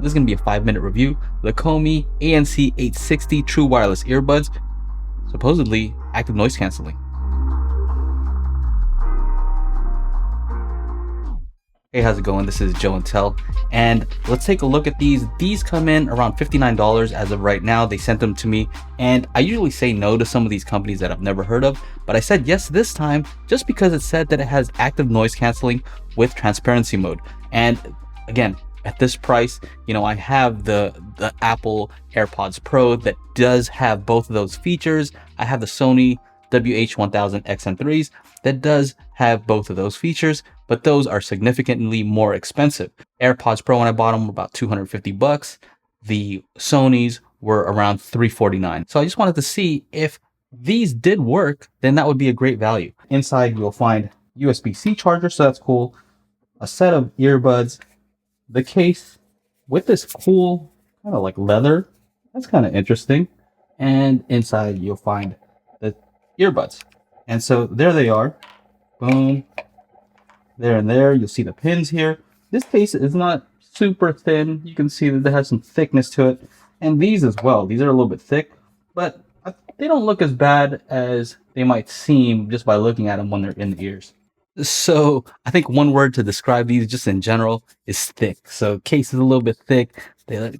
This is going to be a 5-minute review. The Coumi ANC-860 True Wireless Earbuds, supposedly active noise canceling. Hey, how's it going? This is Joe and Tell, and let's take a look at these. These come in around $59 as of right now. They sent them to me, and I usually say no to some of these companies that I've never heard of, but I said yes this time just because it said that it has active noise canceling with transparency mode. And again, at this price, you know, I have the Apple AirPods Pro that does have both of those features. I have the Sony WH-1000 XM3s that does have both of those features, but those are significantly more expensive. AirPods Pro, when I bought them, were about $250. The Sonys were around $349. So I just wanted to see if these did work, then that would be a great value. Inside, you'll find USB-C charger, so that's cool. A set of earbuds, the case with this cool kind of like leather. That's kind of interesting. And inside, you'll find the earbuds. And so there they are. Boom. There and there. You'll see the pins here. This case is not super thin. You can see that it has some thickness to it. And these as well. These are a little bit thick, but they don't look as bad as they might seem just by looking at them when they're in the ears. So I think one word to describe these just in general is thick. So case is a little bit thick. They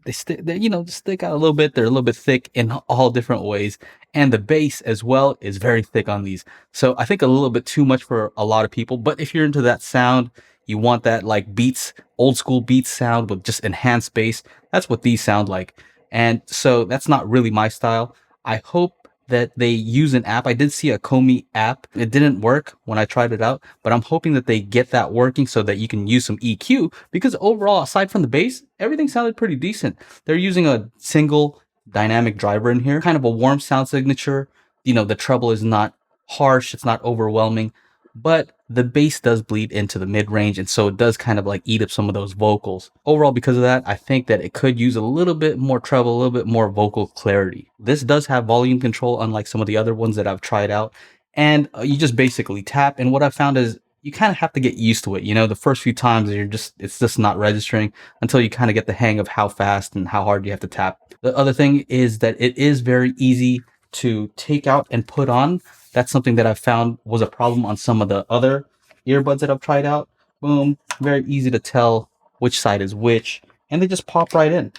you know, just stick out a little bit. They're a little bit thick in all different ways. And the base as well is very thick on these. So I think a little bit too much for a lot of people. But if you're into that sound, you want that like Beats, old school Beats sound with just enhanced bass, that's what these sound like. And so that's not really my style. I hope that they use an app. I did see a Coumi app. It didn't work when I tried it out, but I'm hoping that they get that working so that you can use some EQ, because overall, aside from the bass, everything sounded pretty decent. They're using a single dynamic driver in here, kind of a warm sound signature. You know, the treble is not harsh. It's not overwhelming, but the bass does bleed into the mid-range, and so it does kind of like eat up some of those vocals. Overall, because of that, I think that it could use a little bit more treble, a little bit more vocal clarity. This does have volume control, unlike some of the other ones that I've tried out, and you just basically tap, and what I found is you kind of have to get used to it. You know, the first few times it's just not registering until you kind of get the hang of how fast and how hard you have to tap. The other thing is that it is very easy to take out and put on. That's something that I've found was a problem on some of the other earbuds that I've tried out. Boom, very easy to tell which side is which, and they just pop right in.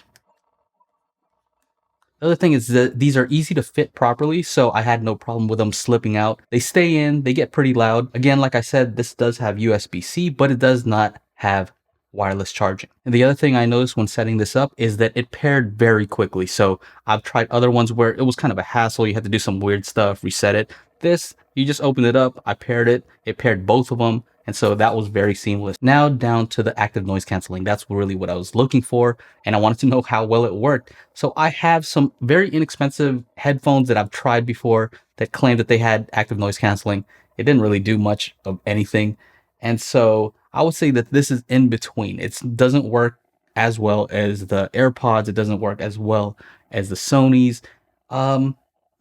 The other thing is that these are easy to fit properly, so I had no problem with them slipping out. They stay in, they get pretty loud. Again, like I said, this does have USB-C, but it does not have wireless charging. And the other thing I noticed when setting this up is that it paired very quickly. So I've tried other ones where it was kind of a hassle. You had to do some weird stuff, reset it. This, you just opened it up, I paired it, it paired both of them, and so that was very seamless. Now down to the active noise canceling. That's really what I was looking for, and I wanted to know how well it worked. So I have some very inexpensive headphones that I've tried before that claim that they had active noise canceling. It didn't really do much of anything, and so I would say that this is in between. It doesn't work as well as the AirPods. It doesn't work as well as the Sonys.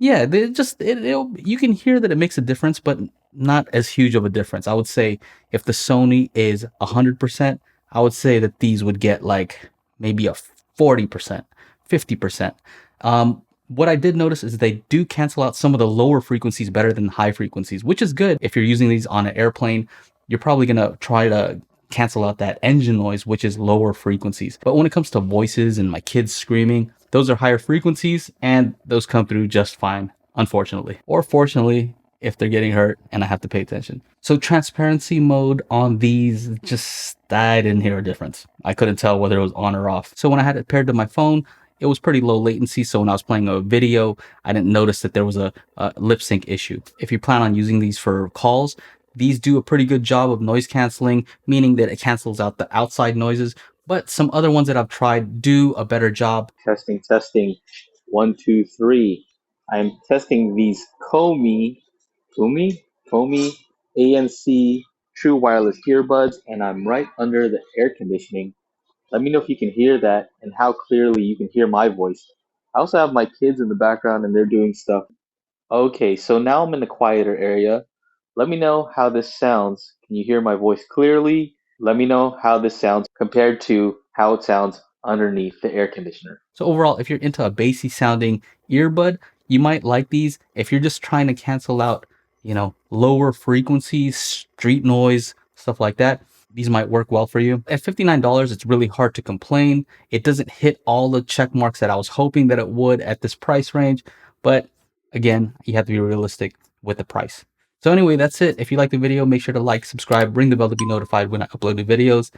Yeah, they just you can hear that it makes a difference, but not as huge of a difference. I would say if the Sony is 100%, I would say that these would get like maybe a 40%, 50%. What I did notice is they do cancel out some of the lower frequencies better than high frequencies, which is good. If you're using these on an airplane, you're probably gonna try to cancel out that engine noise, which is lower frequencies. But when it comes to voices and my kids screaming, those are higher frequencies, and those come through just fine, unfortunately. Or fortunately, if they're getting hurt and I have to pay attention. So transparency mode on these, just, I didn't hear a difference. I couldn't tell whether it was on or off. So when I had it paired to my phone, it was pretty low latency. So when I was playing a video, I didn't notice that there was a lip sync issue. If you plan on using these for calls, these do a pretty good job of noise canceling, meaning that it cancels out the outside noises. But some other ones that I've tried do a better job. Testing, testing. 1, 2, 3. I'm testing these Coumi ANC True Wireless Earbuds, and I'm right under the air conditioning. Let me know if you can hear that and how clearly you can hear my voice. I also have my kids in the background and they're doing stuff. Okay, so now I'm in the quieter area. Let me know how this sounds. Can you hear my voice clearly? Let me know how this sounds compared to how it sounds underneath the air conditioner. So overall, if you're into a bassy sounding earbud, you might like these. If you're just trying to cancel out, lower frequencies, street noise, stuff like that, these might work well for you. At $59, it's really hard to complain. It doesn't hit all the check marks that I was hoping that it would at this price range. But again, you have to be realistic with the price. So anyway, that's it. If you like the video, make sure to like, subscribe, ring the bell to be notified when I upload new videos.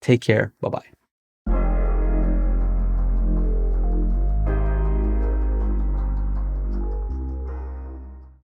Take care. Bye-bye.